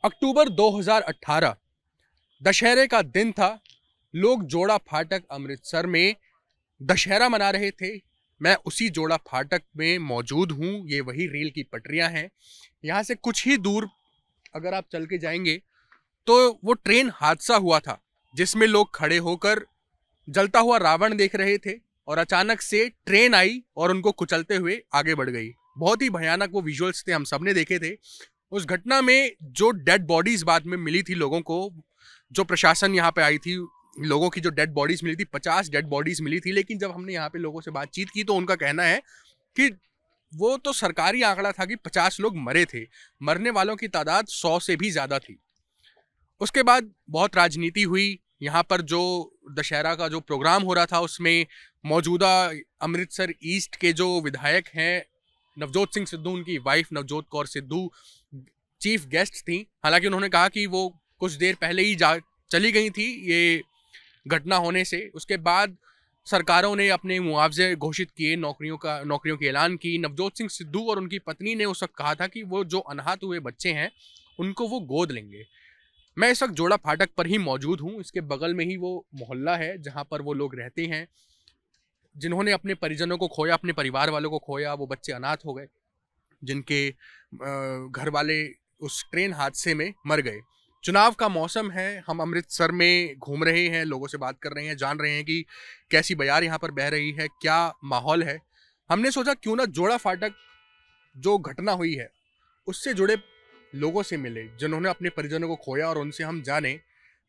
अक्टूबर 2018 दशहरे का दिन था। लोग जोड़ा फाटक अमृतसर में दशहरा मना रहे थे। मैं उसी जोड़ा फाटक में मौजूद हूँ। ये वही रेल की पटरियां हैं। यहाँ से कुछ ही दूर अगर आप चल के जाएंगे तो वो ट्रेन हादसा हुआ था जिसमें लोग खड़े होकर जलता हुआ रावण देख रहे थे और अचानक से ट्रेन आई और उनको कुचलते हुए आगे बढ़ गई। बहुत ही भयानक वो विजुअल्स थे, हम सबने देखे थे। उस घटना में जो डेड बॉडीज बाद में मिली थी लोगों को, जो प्रशासन यहाँ पे आई थी, लोगों की जो डेड बॉडीज मिली थी, 50 डेड बॉडीज मिली थी। लेकिन जब हमने यहाँ पे लोगों से बातचीत की तो उनका कहना है कि वो तो सरकारी आंकड़ा था कि 50 लोग मरे थे, मरने वालों की तादाद 100 से भी ज्यादा थी। उसके बाद बहुत राजनीति हुई। यहाँ पर जो दशहरा का जो प्रोग्राम हो रहा था उसमें मौजूदा अमृतसर ईस्ट के जो विधायक हैं नवजोत सिंह सिद्धू, उनकी wife Navjot Kaur Sidhu chief guest थी। हालांकि उन्होंने कहा कि वो कुछ देर पहले ही चली गई थी ये घटना होने से। उसके बाद सरकारों ने अपने मुआवजे घोषित किए, नौकरियों की ऐलान की। नवजोत सिंह सिद्धू और उनकी पत्नी ने उस वक्त कहा था कि वो जो अनाथ हुए बच्चे हैं उनको वो गोद लेंगे। मैं इस वक्त जोड़ा फाटक पर ही मौजूद हूँ। इसके बगल में ही वो मोहल्ला है जहाँ पर वो लोग रहते हैं जिन्होंने अपने परिजनों को खोया, अपने परिवार वालों को खोया। वो बच्चे अनाथ हो गए जिनके घर वाले उस ट्रेन हादसे में मर गए। चुनाव का मौसम है, हम अमृतसर में घूम रहे हैं, लोगों से बात कर रहे हैं, जान रहे हैं कि कैसी बयार यहाँ पर बह रही है, क्या माहौल है। हमने सोचा क्यों ना जोड़ा फाटक जो घटना हुई है उससे जुड़े लोगों से मिले जिन्होंने अपने परिजनों को खोया और उनसे हम जाने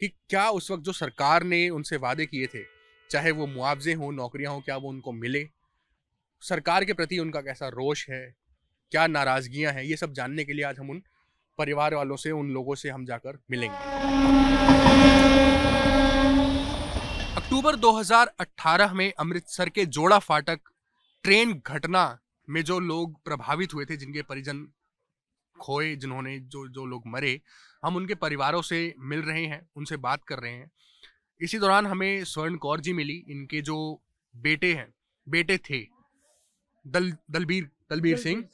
कि क्या उस वक्त जो सरकार ने उनसे वादे किए थे, चाहे वो मुआवजे हों, नौकरियां हों, क्या वो उनको मिले, सरकार के प्रति उनका कैसा रोष है, क्या नाराजगियां हैं। ये सब जानने के लिए आज हम उन परिवार वालों से, उन लोगों से हम जाकर मिलेंगे। अक्टूबर 2018 में अमृतसर के जोड़ा फाटक ट्रेन घटना में जो लोग प्रभावित हुए थे, जिनके परिजन खोए, जिन्होंने जो जो लोग मरे, हम उनके परिवारों से मिल रहे हैं, उनसे बात कर रहे हैं। इसी दौरान हमें स्वर्ण कौर जी मिली। इनके जो बेटे थे दलबीर दलबीर सिंह,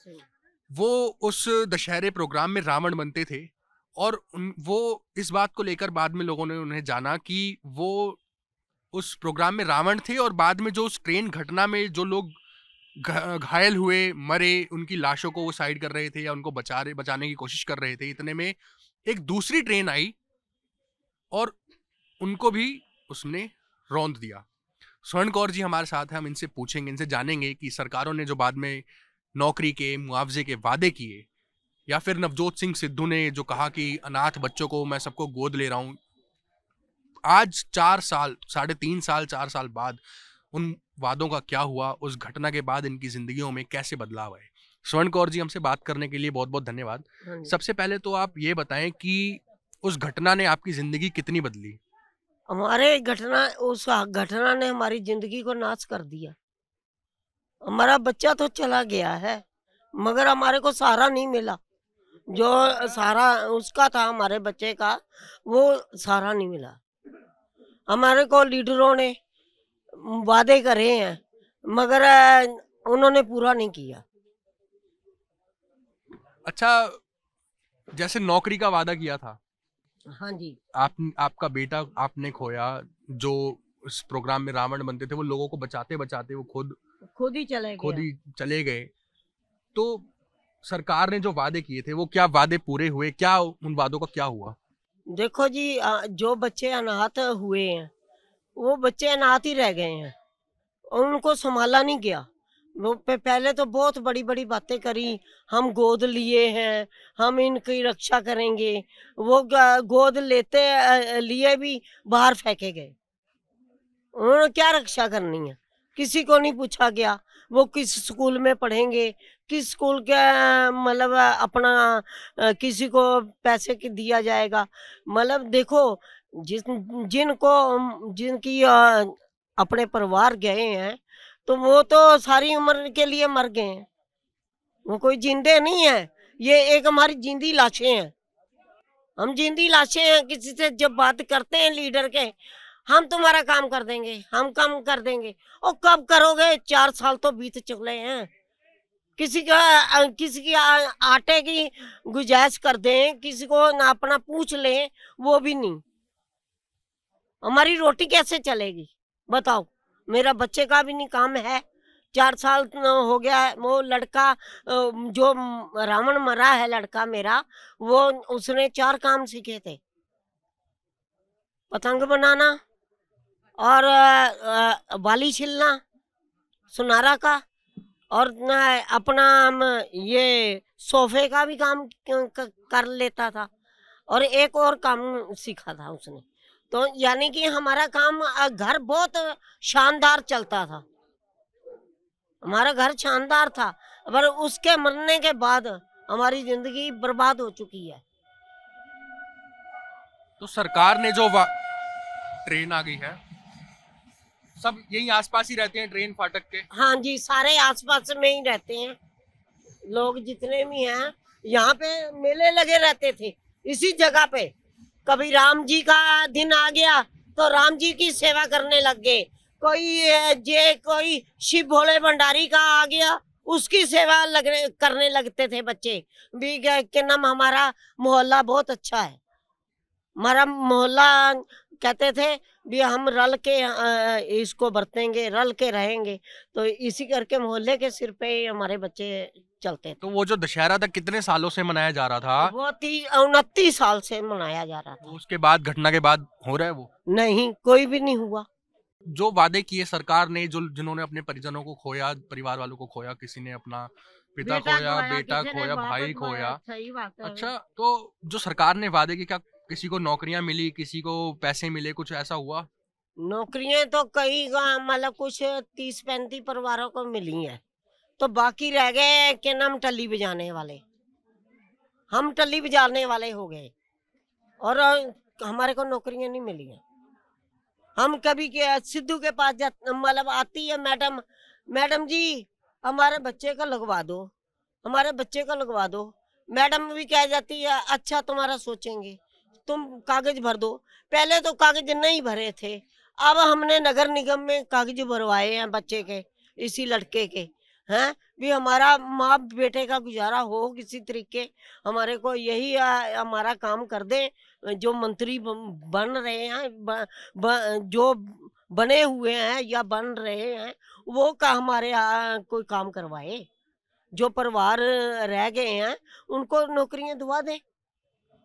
वो उस दशहरे प्रोग्राम में रावण बनते थे। और वो इस बात को लेकर बाद में लोगों ने उन्हें जाना कि वो उस प्रोग्राम में रावण थे और बाद में जो उस ट्रेन घटना में जो लोग घायल हुए, मरे, उनकी लाशों को वो साइड कर रहे थे या उनको बचाने की कोशिश कर रहे थे। इतने में एक दूसरी ट्रेन आई और उनको भी उसने रौंद दिया। स्वर्ण कौर जी हमारे साथ हैं, हम इनसे पूछेंगे, इनसे जानेंगे कि सरकारों ने जो बाद में नौकरी के, मुआवजे के वादे किए, या फिर नवजोत सिंह सिद्धू ने जो कहा कि अनाथ बच्चों को मैं सबको गोद ले रहा हूं, आज 4 साल, 3.5 साल, 4 साल बाद उन वादों का क्या हुआ, उस घटना के बाद इनकी जिंदगियों में कैसे बदलाव आए। स्वर्ण कौर जी, हमसे बात करने के लिए बहुत बहुत धन्यवाद। सबसे पहले तो आप ये बताएं कि उस घटना ने आपकी जिंदगी कितनी बदली। उस घटना ने हमारी जिंदगी को नाश कर दिया। हमारा बच्चा तो चला गया है मगर हमारे को सहारा नहीं मिला। जो सहारा उसका था, हमारे बच्चे का, वो सहारा नहीं मिला। हमारे को लीडरों ने वादे करे हैं मगर उन्होंने पूरा नहीं किया। अच्छा, जैसे नौकरी का वादा किया था, हाँ जी। आपका बेटा आपने खोया, जो इस प्रोग्राम में रावण बनते थे, वो लोगों को बचाते बचाते वो खुद ही चले खुद गया। ही चले गए। तो सरकार ने जो वादे किए थे, वो क्या वादे पूरे हुए, क्या उन वादों का क्या हुआ? देखो जी, जो बच्चे अनाथ हुए हैं वो बच्चे अनाथ ही रह गए हैं और उनको संभाला नहीं गया। वो पहले तो बहुत बड़ी बड़ी बातें करी, हम गोद लिए हैं, हम इनकी रक्षा करेंगे। वो गोद लेते लिए भी बाहर फेंके गए। उन्होंने क्या रक्षा करनी है, किसी को नहीं पूछा गया। वो किस स्कूल में पढ़ेंगे, किस स्कूल के मतलब अपना किसी को पैसे की दिया जाएगा। मतलब देखो, जिस जिनकी अपने परिवार गए हैं तो वो तो सारी उम्र के लिए मर गए हैं, वो कोई जिंदे नहीं है। ये एक हमारी जिंदी लाशें हैं, हम जिंदी लाशें हैं। किसी से जब बात करते हैं लीडर के, हम तुम्हारा काम कर देंगे, हम काम कर देंगे। और कब करोगे, 4 साल तो बीत चुके हैं। किसी की आटे की गुजाइश कर दें, किसी को ना अपना पूछ लें, वो भी नहीं। हमारी रोटी कैसे चलेगी बताओ। मेरा बच्चे का भी नहीं काम है, 4 साल हो गया है। वो लड़का जो रावण मरा है, लड़का मेरा, वो उसने 4 काम सीखे थे, पतंग बनाना और बाली छिलना सुनारा का, और अपना ये सोफे का भी काम कर लेता था, और एक और काम सीखा था उसने। तो यानी कि हमारा काम घर बहुत शानदार चलता था, हमारा घर शानदार था। पर उसके मरने के बाद हमारी जिंदगी बर्बाद हो चुकी है। तो सरकार ने जो ट्रेन आ गई है, सब यही आसपास ही रहते हैं ट्रेन फाटक के? हाँ जी, सारे आसपास में ही रहते हैं लोग, जितने भी हैं। यहाँ पे मेले लगे रहते थे इसी जगह पे। कभी राम जी का दिन आ गया तो राम जी की सेवा करने लग गए, कोई शिव भोले भंडारी का आ गया, उसकी सेवा करने लगते थे बच्चे भी। के नाम हमारा मोहल्ला बहुत अच्छा है, हमारा मोहल्ला कहते थे भी हम रल के इसको बरतेंगे, रल के रहेंगे। तो इसी करके मोहल्ले के सिर पे ही हमारे बच्चे चलते थे। तो वो जो दशहरा था कितने सालों से मनाया जा रहा था? वो 29 साल से मनाया जा रहा था। उसके बाद, घटना के बाद हो रहा है वो? नहीं, कोई भी नहीं हुआ। जो वादे किए सरकार ने, जो जिन्होंने अपने परिजनों को खोया, परिवार वालों को खोया, किसी ने अपना पिता खोया, बेटा खोया, भाई खोया। सही बात है। अच्छा, तो जो सरकार ने वादे किए, क्या किसी को नौकरियां मिली, किसी को पैसे मिले, कुछ ऐसा हुआ? नौकरियां तो कई मतलब कुछ 30-35 परिवारों को मिली हैं, तो बाकी रह गए के नाम टल्ली बजाने वाले। हम टल्ली बजाने वाले हो गए, और हमारे को नौकरियां नहीं मिली हैं। हम कभी के सिद्धू के पास मतलब आती है मैडम, मैडम जी हमारे बच्चे का लगवा दो, हमारे बच्चे का लगवा दो। मैडम भी कह जाती है अच्छा तुम्हारा सोचेंगे, तुम कागज भर दो। पहले तो कागज नहीं भरे थे, अब हमने नगर निगम में कागज भरवाए हैं बच्चे के, इसी लड़के के हैं भी। हमारा माँ बेटे का गुजारा हो किसी तरीके, हमारे को यही हमारा काम कर दे। जो मंत्री बन रहे हैं, जो बने हुए हैं या बन रहे हैं, वो का हमारे यहाँ कोई काम करवाए। जो परिवार रह गए हैं उनको नौकरियां दिवा दें।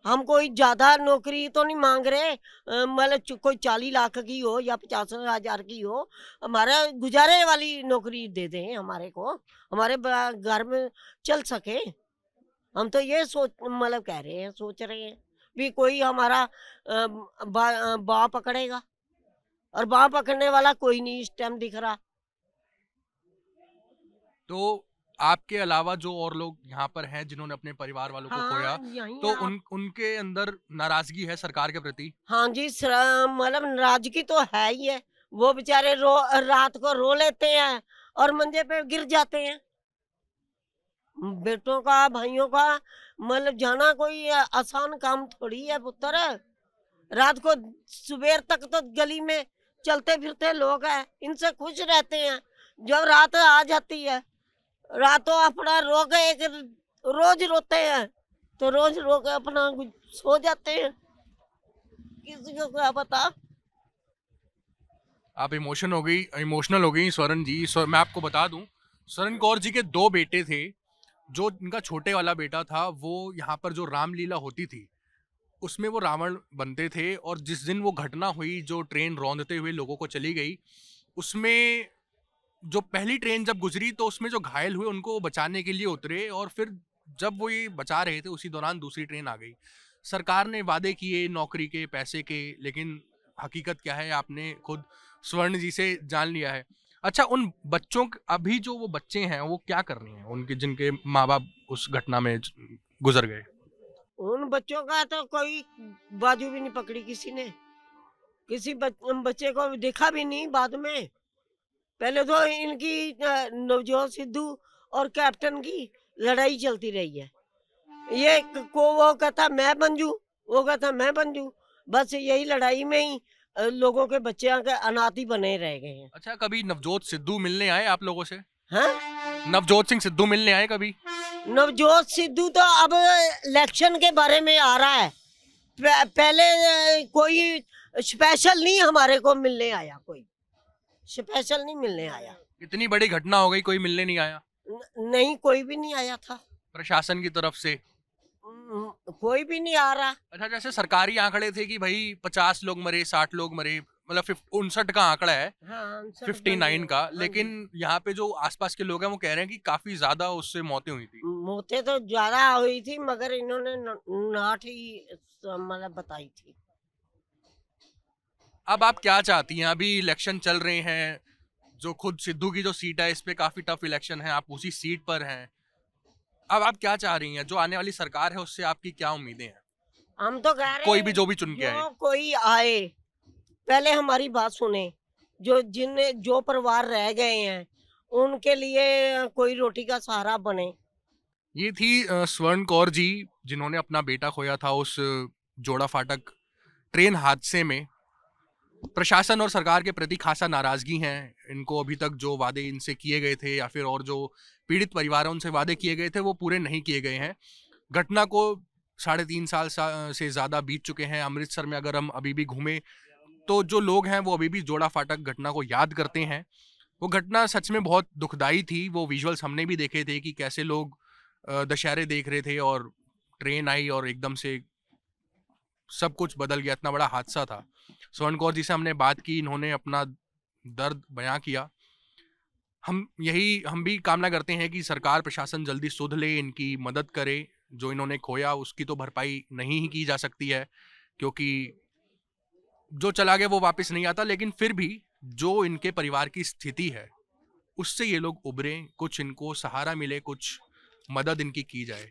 हम कोई ज्यादा नौकरी तो नहीं मांग रहे, मतलब कोई 40 लाख की हो या 50,000 की हो, हमारा गुजारे वाली नौकरी दे दें हमारे को, हमारे घर में चल सके। हम तो ये सोच मतलब कह रहे हैं, सोच रहे हैं भी कोई हमारा बाँ पकड़ेगा, और बाँ पकड़ने वाला कोई नहीं इस टाइम दिख रहा। तो आपके अलावा जो और लोग यहाँ पर हैं जिन्होंने अपने परिवार वालों को खोया, तो उनके अंदर नाराजगी है सरकार के प्रति? हाँ जी, मतलब नाराजगी तो है ही है। वो बेचारे रात को रो लेते हैं और मंजे पे गिर जाते हैं। बेटों का, भाइयों का मतलब जाना कोई आसान काम थोड़ी है पुत्र। रात को सुबह तक तो गली में चलते फिरते लोग हैं, इनसे खुश रहते हैं। जब रात आ जाती है, रातों अपना रो के एक रोज रोते हैं, तो रोज रो के अपना सो जाते हैं। किसी को क्या पता। आप इमोशनल हो गई स्वर्ण जी। मैं आपको बता दूं, स्वर्ण कौर जी के 2 बेटे थे। जो इनका छोटे वाला बेटा था, वो यहाँ पर जो रामलीला होती थी उसमें वो रावण बनते थे। और जिस दिन वो घटना हुई, जो ट्रेन रौंदते हुए लोगों को चली गई, उसमें जो पहली ट्रेन जब गुजरी तो उसमें जो घायल हुए उनको बचाने के लिए उतरे, और फिर जब वो ये बचा रहे थे उसी दौरान दूसरी ट्रेन आ गई। सरकार ने वादे किए नौकरी के, पैसे के, लेकिन हकीकत क्या है आपने खुद स्वर्ण जी से जान लिया है। अच्छा, उन बच्चों अभी जो वो बच्चे हैं वो क्या कर रहे हैं, उनके जिनके माँ बाप उस घटना में गुजर गए? उन बच्चों का तो कोई बाजू भी नहीं पकड़ी किसी ने, किसी बच्चे को देखा भी नहीं बाद में। पहले तो इनकी नवजोत सिद्धू और कैप्टन की लड़ाई चलती रही है। ये को वो कहता मैं बनजू, वो कहता मैं बनजू, बस यही लड़ाई में ही लोगों के अनाथ ही बने रह गए हैं। अच्छा, कभी नवजोत सिद्धू मिलने आए आप लोगों से? हाँ, नवजोत सिंह सिद्धू मिलने आए कभी? नवजोत सिद्धू तो अब इलेक्शन के बारे में आ रहा है, पहले कोई स्पेशल नहीं हमारे को मिलने आया, कोई स्पेशल नहीं मिलने आया। इतनी बड़ी घटना हो गई, कोई मिलने नहीं आया? नहीं, कोई भी नहीं आया था प्रशासन की तरफ से? कोई भी नहीं आ रहा। अच्छा, जैसे सरकारी आंकड़े थे कि भाई 50 लोग मरे, 60 लोग मरे, मतलब 59 का आंकड़ा है। हाँ, 59 का, हाँ लेकिन यहाँ पे जो आसपास के लोग हैं वो कह रहे हैं कि काफी ज्यादा उससे मौतें हुई थी। मौतें तो ज्यादा हुई थी, मगर इन्होंने नाट ही मतलब बताई थी। अब आप क्या चाहती हैं? अभी इलेक्शन चल रहे हैं, जो खुद सिद्धू की जो सीट है इस पे काफी टफ इलेक्शन है, आप उसी सीट पर हैं। अब आप क्या चाह रही हैं? जो आने वाली सरकार है उससे आपकी क्या उम्मीदें हैं? हम तो कह रहे कोई हैं भी जो भी चुन के आए। कोई आए, पहले हमारी बात सुने। जो परिवार रह गए हैं उनके लिए कोई रोटी का सहारा बने। ये थी स्वर्ण कौर जी, जिन्होंने अपना बेटा खोया था उस जोड़ा फाटक ट्रेन हादसे में। प्रशासन और सरकार के प्रति खासा नाराजगी है इनको। अभी तक जो वादे इनसे किए गए थे या फिर और जो पीड़ित परिवार है उनसे वादे किए गए थे वो पूरे नहीं किए गए हैं। घटना को 3.5 साल से ज़्यादा बीत चुके हैं। अमृतसर में अगर हम अभी भी घूमें तो जो लोग हैं वो अभी भी जोड़ा फाटक घटना को याद करते हैं। वो घटना सच में बहुत दुखदाई थी। वो विजुअल्स हमने भी देखे थे कि कैसे लोग दशहरे देख रहे थे और ट्रेन आई और एकदम से सब कुछ बदल गया। इतना बड़ा हादसा था। स्वर्ण कौर जी से हमने बात की, इन्होंने अपना दर्द बयां किया। हम भी कामना करते हैं कि सरकार प्रशासन जल्दी सुध ले, इनकी मदद करे। जो इन्होंने खोया उसकी तो भरपाई नहीं ही की जा सकती है, क्योंकि जो चला गया वो वापस नहीं आता। लेकिन फिर भी जो इनके परिवार की स्थिति है उससे ये लोग उभरें, कुछ इनको सहारा मिले, कुछ मदद इनकी की जाए।